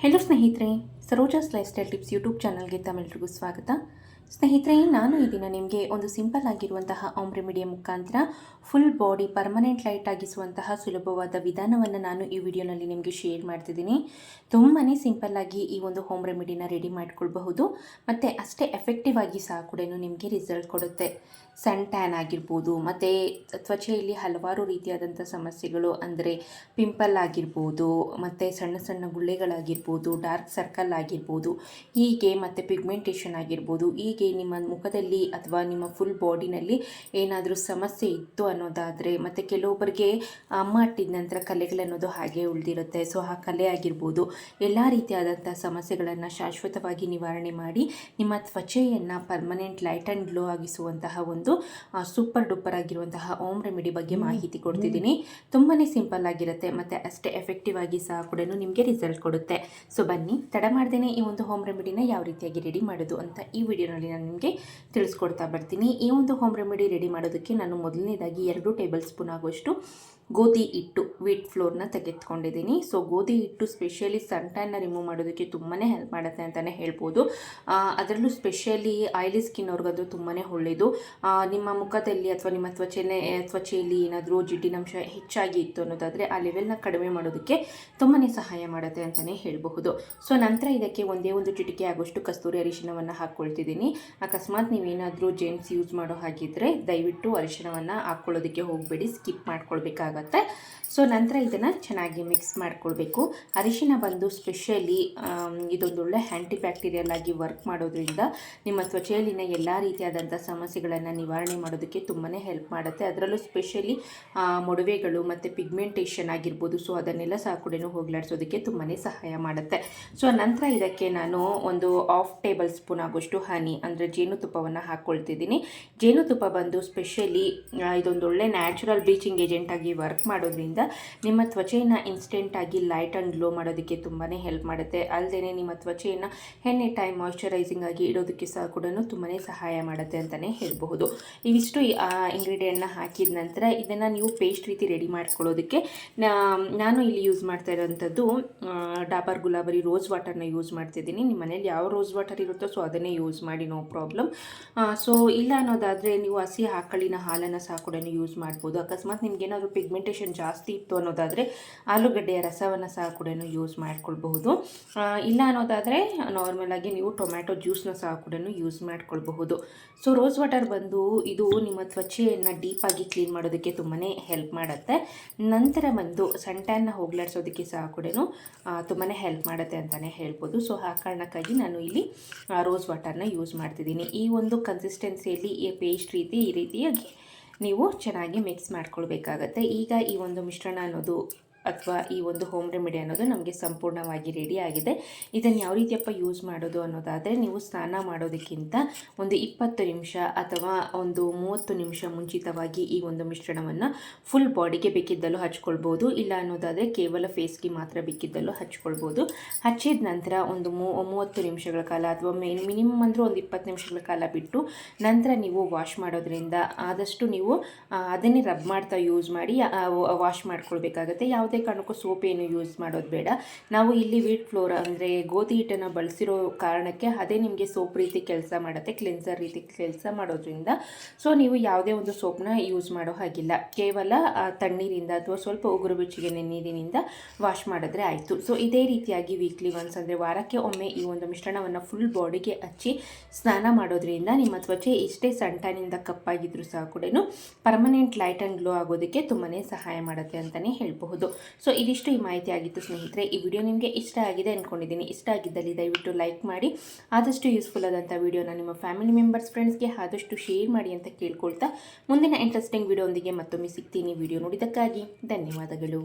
Hello ಸ್ನೇಹಿತರೆ, Saroja's life style tips YouTube ಚಾನಲ್ಗೆ ತಮ್ಮೆಲ್ಲರಿಗೂ ಸ್ವಾಗತ. ಸ್ನೇಹಿತರೆ, ನಾನು ಈ ದಿನ ನಿಮಗೆ ಒಂದು ಸಿಂಪಲ್ ಆಗಿರುವಂತಹ ಹೋಮ್ ರೆಮಿಡಿಯ ಮುಖಾಂತರ ಫುಲ್ ಬಾಡಿ ಪರ್ಮನೆಂಟ್ ಲೈಟ್ ಆಗಿಸುವಂತಹ ಸುಲಭವಾದ ವಿಧಾನವನ್ನು ನಾನು ಈ ವಿಡಿಯೋನಲ್ಲಿ ನಿಮಗೆ ಶೇರ್ ಮಾಡ್ತಿದ್ದೀನಿ. ತುಂಬಾ ಸಿಂಪಲ್ಲಾಗಿ ಈ ಒಂದು ಹೋಮ್ ರೆಮಿಡಿನ ರೆಡಿ ಮಾಡ್ಕೊಳ್ಬಹುದು ಮತ್ತು ಅಷ್ಟೇ ಎಫೆಕ್ಟಿವ್ ಆಗಿ ಸಹ ಕೂಡ ನಿಮಗೆ ರಿಸಲ್ಟ್ ಕೊಡುತ್ತೆ. ಸನ್ ಟ್ಯಾನ್ ಆಗಿರ್ಬೋದು, ಮತ್ತು ತ್ವಚೆಯಲ್ಲಿ ಹಲವಾರು ರೀತಿಯಾದಂಥ ಸಮಸ್ಯೆಗಳು ಅಂದರೆ ಪಿಂಪಲ್ ಆಗಿರ್ಬೋದು, ಮತ್ತು ಸಣ್ಣ ಸಣ್ಣ ಗುಳ್ಳೆಗಳಾಗಿರ್ಬೋದು, ಡಾರ್ಕ್ ಸರ್ಕಲ್ ಆಗಿರ್ಬೋದು, ಹೀಗೆ ಮತ್ತು ಪಿಗ್ಮೆಂಟೇಷನ್ ಆಗಿರ್ಬೋದು, ಹೀಗೆ ನಿಮ್ಮ ಮುಖದಲ್ಲಿ ಅಥವಾ ನಿಮ್ಮ ಫುಲ್ ಬಾಡಿನಲ್ಲಿ ಏನಾದರೂ ಸಮಸ್ಯೆ ಇತ್ತು ಅನ್ನೋದಾದರೆ, ಮತ್ತು ಕೆಲವೊಬ್ಬರಿಗೆ ಅಮ್ಮ ಅಟ್ಟಿದ ನಂತರ ಕಲೆಗಳನ್ನೋದು ಹಾಗೆ ಉಳಿದಿರುತ್ತೆ. ಸೊ ಆ ಕಲೆ ಆಗಿರ್ಬೋದು, ಎಲ್ಲ ರೀತಿಯಾದಂಥ ಸಮಸ್ಯೆಗಳನ್ನು ಶಾಶ್ವತವಾಗಿ ನಿವಾರಣೆ ಮಾಡಿ ನಿಮ್ಮ ತ್ವಚೆಯನ್ನು ಪರ್ಮನೆಂಟ್ ಲೈಟ್ ಆ್ಯಂಡ್ ಗ್ಲೋ ಆಗಿಸುವಂತಹ ಒಂದು ಸೂಪರ್ ಡೂಪರ್ ಆಗಿರುವಂತಹ ಹೋಮ್ ರೆಮಿಡಿ ಬಗ್ಗೆ ಮಾಹಿತಿ ಕೊಡ್ತಿದ್ದೀನಿ. ತುಂಬಾ ಸಿಂಪಲ್ ಆಗಿರುತ್ತೆ ಮತ್ತು ಅಷ್ಟೇ ಎಫೆಕ್ಟಿವ್ ಆಗಿ ಸಹ ಕೂಡ ನಿಮಗೆ ರಿಸಲ್ಟ್ ಕೊಡುತ್ತೆ. ಸೊ ಬನ್ನಿ, ತಡ ಮಾಡ್ದೇನೆ ಈ ಒಂದು ಹೋಮ್ ರೆಮಿಡಿನ ಯಾವ ರೀತಿಯಾಗಿ ರೆಡಿ ಮಾಡೋದು ಅಂತ ಈ ವಿಡಿಯೋನಲ್ಲಿ ನಾನು ನಿಮಗೆ ತಿಳಿಸ್ಕೊಡ್ತಾ ಬರ್ತೀನಿ. ಈ ಒಂದು ಹೋಮ್ ರೆಮಿಡಿ ರೆಡಿ ಮಾಡೋದಕ್ಕೆ ನಾನು ಮೊದಲನೇದಾಗಿ 2 ಟೇಬಲ್ ಸ್ಪೂನ್ ಆಗುವಷ್ಟು ಗೋಧಿ ಹಿಟ್ಟು ವೀಟ್ ಫ್ಲೋರ್ನ ತೆಗೆದುಕೊಂಡಿದ್ದೀನಿ. ಸೊ ಗೋಧಿ ಹಿಟ್ಟು ಸ್ಪೆಷಲಿ ಸನ್ ಟ್ಯಾನ್ನ ರಿಮೂವ್ ಮಾಡೋದಕ್ಕೆ ತುಂಬಾ ಹೆಲ್ಪ್ ಮಾಡುತ್ತೆ ಅಂತಲೇ ಹೇಳ್ಬೋದು. ಅದರಲ್ಲೂ ಸ್ಪೆಷಲಿ ಆಯಿಲಿ ಸ್ಕಿನ್ ಅವ್ರಿಗದು ತುಂಬಾ ಒಳ್ಳೆಯದು. ನಿಮ್ಮ ಮುಖದಲ್ಲಿ ಅಥವಾ ನಿಮ್ಮ ತ್ವಚೆಯಲ್ಲಿ ಏನಾದರೂ ಜಿಡ್ಡಿನಂಶ ಹೆಚ್ಚಾಗಿ ಇತ್ತು ಅನ್ನೋದಾದರೆ ಆ ಲೆವೆಲ್ನ ಕಡಿಮೆ ಮಾಡೋದಕ್ಕೆ ತುಂಬಾ ಸಹಾಯ ಮಾಡುತ್ತೆ ಅಂತಲೇ ಹೇಳಬಹುದು. ಸೊ ನಂತರ ಇದಕ್ಕೆ ಒಂದೇ ಒಂದು ಚಿಟಿಕೆ ಆಗೋಷ್ಟು ಕಸ್ತೂರಿ ಅರಿಶಿಣವನ್ನು ಹಾಕ್ಕೊಳ್ತಿದ್ದೀನಿ. ಅಕಸ್ಮಾತ್ ನೀವೇನಾದರೂ ಜೆಂಟ್ಸ್ ಯೂಸ್ ಮಾಡೋ ಹಾಗಿದ್ದರೆ ದಯವಿಟ್ಟು ಅರಿಶಿಣವನ್ನು ಹಾಕ್ಕೊಳ್ಳೋದಕ್ಕೆ ಹೋಗಬೇಡಿ, ಸ್ಕಿಪ್ ಮಾಡ್ಕೊಳ್ಬೇಕಾಗುತ್ತೆ. ಸೊ ನಂತರ ಇದನ್ನು ಚೆನ್ನಾಗಿ ಮಿಕ್ಸ್ ಮಾಡ್ಕೊಳ್ಬೇಕು. ಅರಿಶಿಣ ಬಂದು ಸ್ಪೆಷಲಿ ಇದೊಂದೊಳ್ಳೆ ಆ್ಯಂಟಿ ಬ್ಯಾಕ್ಟೀರಿಯಲ್ ಆಗಿ ವರ್ಕ್ ಮಾಡೋದ್ರಿಂದ ನಿಮ್ಮ ತ್ವಚೆಯಲ್ಲಿನ ಎಲ್ಲ ರೀತಿಯಾದಂಥ ಸಮಸ್ಯೆಗಳನ್ನು ನಿವಾರಣೆ ಮಾಡೋದಕ್ಕೆ ತುಂಬಾ ಹೆಲ್ಪ್ ಮಾಡುತ್ತೆ. ಅದರಲ್ಲೂ ಸ್ಪೆಷಲಿ ಮೊಡವೆಗಳು ಮತ್ತು ಪಿಗ್ಮೆಂಟೇಷನ್ ಆಗಿರ್ಬೋದು, ಸೊ ಅದನ್ನೆಲ್ಲ ಸಹ ಕೂಡ ಹೋಗಲಾಡಿಸೋದಕ್ಕೆ ತುಂಬಾ ಸಹಾಯ ಮಾಡುತ್ತೆ. ಸೊ ನಂತರ ಇದಕ್ಕೆ ನಾನು ಒಂದು 1/2 ಟೇಬಲ್ ಸ್ಪೂನ್ ಆಗೋಷ್ಟು ಹನಿ ಅಂದರೆ ಜೇನುತುಪ್ಪವನ್ನು ಹಾಕ್ಕೊಳ್ತಿದ್ದೀನಿ. ಜೇನುತುಪ್ಪ ಬಂದು ಸ್ಪೆಷಲಿ ಇದೊಂದೊಳ್ಳೆ ನ್ಯಾಚುರಲ್ ಬ್ಲೀಚಿಂಗ್ ಏಜೆಂಟ್ ಆಗಿ ವರ್ಕ್ ಮಾಡೋದ್ರಿಂದ ನಿಮ್ಮ ತ್ವಚೆಯನ್ನು ಇನ್ಸ್ಟೆಂಟಾಗಿ ಲೈಟ್ ಆ್ಯಂಡ್ ಗ್ಲೋ ಮಾಡೋದಕ್ಕೆ ತುಂಬಾ ಹೆಲ್ಪ್ ಮಾಡುತ್ತೆ. ಅಲ್ಲದೆ ನಿಮ್ಮ ತ್ವಚೆಯನ್ನು ಎನಿ ಟೈಮ್ ಮಾಯ್ಶ್ಚರೈಸಿಂಗ್ ಆಗಿ ಇಡೋದಕ್ಕೆ ಸಹ ಕೂಡ ತುಂಬಾ ಸಹಾಯ ಮಾಡುತ್ತೆ ಅಂತಲೇ ಹೇಳಬಹುದು. ಇವಿಷ್ಟು ಇಂಗ್ರೀಡಿಯೆಂಟ್ನ ಹಾಕಿದ ನಂತರ ಇದನ್ನು ನೀವು ಪೇಸ್ಟ್ ರೀತಿ ರೆಡಿ ಮಾಡ್ಕೊಳ್ಳೋದಕ್ಕೆ ನಾನು ಇಲ್ಲಿ ಯೂಸ್ ಮಾಡ್ತಾ ಇರೋವಂಥದ್ದು ಡಾಬರ್ ಗುಲಾಬರಿ ರೋಸ್ ವಾಟರ್ನ ಯೂಸ್ ಮಾಡ್ತಿದ್ದೀನಿ. ನಿಮ್ಮ ಮನೇಲಿ ಯಾವ ರೋಸ್ ವಾಟರ್ ಇರುತ್ತೋ ಸೊ ಅದನ್ನೇ ಯೂಸ್ ಮಾಡಿ, ನೋ ಪ್ರಾಬ್ಲಮ್. ಸೊ ಇಲ್ಲ ಅನ್ನೋದಾದರೆ ನೀವು ಹಸಿ ಆಕಳಿನ ಹಾಲನ್ನು ಸಹ ಕೂಡ ಯೂಸ್ ಮಾಡ್ಬೋದು. ಅಕಸ್ಮಾತ್ ನಿಮ್ಗೇನಾದರೂ ಪಿಗ್ಮೆಂಟೇಷನ್ ಜಾಸ್ತಿ ಇತ್ತು ಅನ್ನೋದಾದರೆ ಆಲೂಗಡ್ಡೆಯ ರಸವನ್ನು ಸಹ ಕೂಡ ಯೂಸ್ ಮಾಡ್ಕೊಳ್ಬಹುದು. ಇಲ್ಲ ಅನ್ನೋದಾದರೆ ನಾರ್ಮಲಾಗಿ ನೀವು ಟೊಮ್ಯಾಟೊ ಜ್ಯೂಸ್ನ ಸಹ ಕೂಡ ಯೂಸ್ ಮಾಡ್ಕೊಳ್ಬಹುದು. ಸೊ ರೋಸ್ ವಾಟರ್ ಬಂದು ಇದು ನಿಮ್ಮ ತ್ವಚೆಯನ್ನು ಡೀಪಾಗಿ ಕ್ಲೀನ್ ಮಾಡೋದಕ್ಕೆ ತುಂಬಾ ಹೆಲ್ಪ್ ಮಾಡುತ್ತೆ. ನಂತರ ಬಂದು ಸನ್ ಟ್ಯಾನ್ನ ಹೋಗಲಾಡಿಸೋದಕ್ಕೆ ಸಹ ಕೂಡ ತುಂಬಾ ಹೆಲ್ಪ್ ಮಾಡುತ್ತೆ ಅಂತಲೇ ಹೇಳ್ಬೋದು. ಸೊ ಆ ಕಾರಣಕ್ಕಾಗಿ ನಾನು ಇಲ್ಲಿ ರೋಸ್ ವಾಟರ್ನ ಯೂಸ್ ಮಾಡ್ತಿದ್ದೀನಿ. ಈ ಒಂದು ಕನ್ಸಿಸ್ಟೆನ್ಸಿಯಲ್ಲಿ ಈ ಪೇಸ್ಟ್ ರೀತಿ ಈ ರೀತಿಯಾಗಿ ನೀವು ಚೆನ್ನಾಗಿ ಮಿಕ್ಸ್ ಮಾಡ್ಕೊಳ್ಬೇಕಾಗತ್ತೆ. ಈಗ ಈ ಒಂದು ಮಿಶ್ರಣ ಅನ್ನೋದು ಅಥವಾ ಈ ಒಂದು ಹೋಮ್ ರೆಮಿಡಿ ಅನ್ನೋದು ನಮಗೆ ಸಂಪೂರ್ಣವಾಗಿ ರೆಡಿ ಆಗಿದೆ. ಇದನ್ನು ಯಾವ ರೀತಿಯಪ್ಪ ಯೂಸ್ ಮಾಡೋದು ಅನ್ನೋದಾದರೆ, ನೀವು ಸ್ನಾನ ಮಾಡೋದಕ್ಕಿಂತ ಒಂದು 20 ನಿಮಿಷ ಅಥವಾ ಒಂದು 30 ನಿಮಿಷ ಮುಂಚಿತವಾಗಿ ಈ ಒಂದು ಮಿಶ್ರಣವನ್ನು ಫುಲ್ ಬಾಡಿಗೆ ಬೇಕಿದ್ದಲ್ಲೂ ಹಚ್ಕೊಳ್ಬೋದು. ಇಲ್ಲ ಅನ್ನೋದಾದರೆ ಕೇವಲ ಫೇಸ್ಗೆ ಮಾತ್ರ ಬೇಕಿದ್ದಲ್ಲೂ ಹಚ್ಕೊಳ್ಬೋದು. ಹಚ್ಚಿದ ನಂತರ ಒಂದು 30 ನಿಮಿಷಗಳ ಕಾಲ ಅಥವಾ ಮಿನಿಮಮ್ ಅಂದರೆ ಒಂದು 20 ನಿಮಿಷಗಳ ಕಾಲ ಬಿಟ್ಟು ನಂತರ ನೀವು ವಾಶ್ ಮಾಡೋದ್ರಿಂದ ಆದಷ್ಟು ನೀವು ಅದನ್ನೇ ರಬ್ ಮಾಡ್ತಾ ಯೂಸ್ ಮಾಡಿ ವಾಶ್ ಮಾಡ್ಕೊಳ್ಬೇಕಾಗತ್ತೆ. ಯಾವುದೇ ಕಾರಣಕ್ಕೂ ಸೋಪ್ ಏನು ಯೂಸ್ ಮಾಡೋದು ಬೇಡ. ನಾವು ಇಲ್ಲಿ ವೀಟ್ ಫ್ಲೋರ್ ಅಂದರೆ ಗೋಧಿ ಹಿಟ್ಟನ್ನು ಬಳಸಿರೋ ಕಾರಣಕ್ಕೆ ಅದೇ ನಿಮಗೆ ಸೋಪ್ ರೀತಿ ಕೆಲಸ ಮಾಡುತ್ತೆ, ಕ್ಲೆನ್ಸರ್ ರೀತಿ ಕೆಲಸ ಮಾಡೋದ್ರಿಂದ ಸೊ ನೀವು ಯಾವುದೇ ಒಂದು ಸೋಪ್ನ ಯೂಸ್ ಮಾಡೋ ಹಾಗಿಲ್ಲ. ಕೇವಲ ತಣ್ಣೀರಿಂದ ಅಥವಾ ಸ್ವಲ್ಪ ಉಗುರು ಬೆಚ್ಚಗೆ ನೀರಿನಿಂದ ವಾಶ್ ಮಾಡಿದ್ರೆ ಆಯಿತು. ಸೊ ಇದೇ ರೀತಿಯಾಗಿ ವೀಕ್ಲಿ ಒನ್ಸ್ ಅಂದರೆ ವಾರಕ್ಕೆ ಒಮ್ಮೆ ಈ ಒಂದು ಮಿಶ್ರಣವನ್ನು ಫುಲ್ ಬಾಡಿಗೆ ಹಚ್ಚಿ ಸ್ನಾನ ಮಾಡೋದ್ರಿಂದ ನಿಮ್ಮ ತ್ವಚೆ ಎಷ್ಟೇ ಸನ್ ಟ್ಯಾನಿಂದ ಕಪ್ಪಾಗಿದ್ರೂ ಸಹ ಕೂಡ ಪರ್ಮನೆಂಟ್ ಲೈಟ್ ಆ್ಯಂಡ್ ಗ್ಲೋ ಆಗೋದಕ್ಕೆ ತುಂಬಾ ಸಹಾಯ ಮಾಡುತ್ತೆ ಅಂತಲೇ ಹೇಳಬಹುದು. ಸೊ ಇದಿಷ್ಟು ಈ ಮಾಹಿತಿ ಆಗಿತ್ತು ಸ್ನೇಹಿತರೆ. ಈ ವಿಡಿಯೋ ನಿಮಗೆ ಇಷ್ಟ ಆಗಿದೆ ಅಂದ್ಕೊಂಡಿದ್ದೀನಿ. ಇಷ್ಟ ಆಗಿದ್ದಲ್ಲಿ ದಯವಿಟ್ಟು ಲೈಕ್ ಮಾಡಿ, ಆದಷ್ಟು ಯೂಸ್ಫುಲ್ ಆದಂಥ ವಿಡಿಯೋನ ನಿಮ್ಮ ಫ್ಯಾಮಿಲಿ ಮೆಂಬರ್ಸ್ ಫ್ರೆಂಡ್ಸ್ಗೆ ಆದಷ್ಟು ಶೇರ್ ಮಾಡಿ ಅಂತ ಕೇಳ್ಕೊಳ್ತಾ ಮುಂದಿನ ಇಂಟ್ರೆಸ್ಟಿಂಗ್ ವಿಡಿಯೋ ಒಂದಿಗೆ ಮತ್ತೊಮ್ಮೆ ಸಿಗ್ತೀನಿ. ವಿಡಿಯೋ ನೋಡಿದ್ದಕ್ಕಾಗಿ ಧನ್ಯವಾದಗಳು.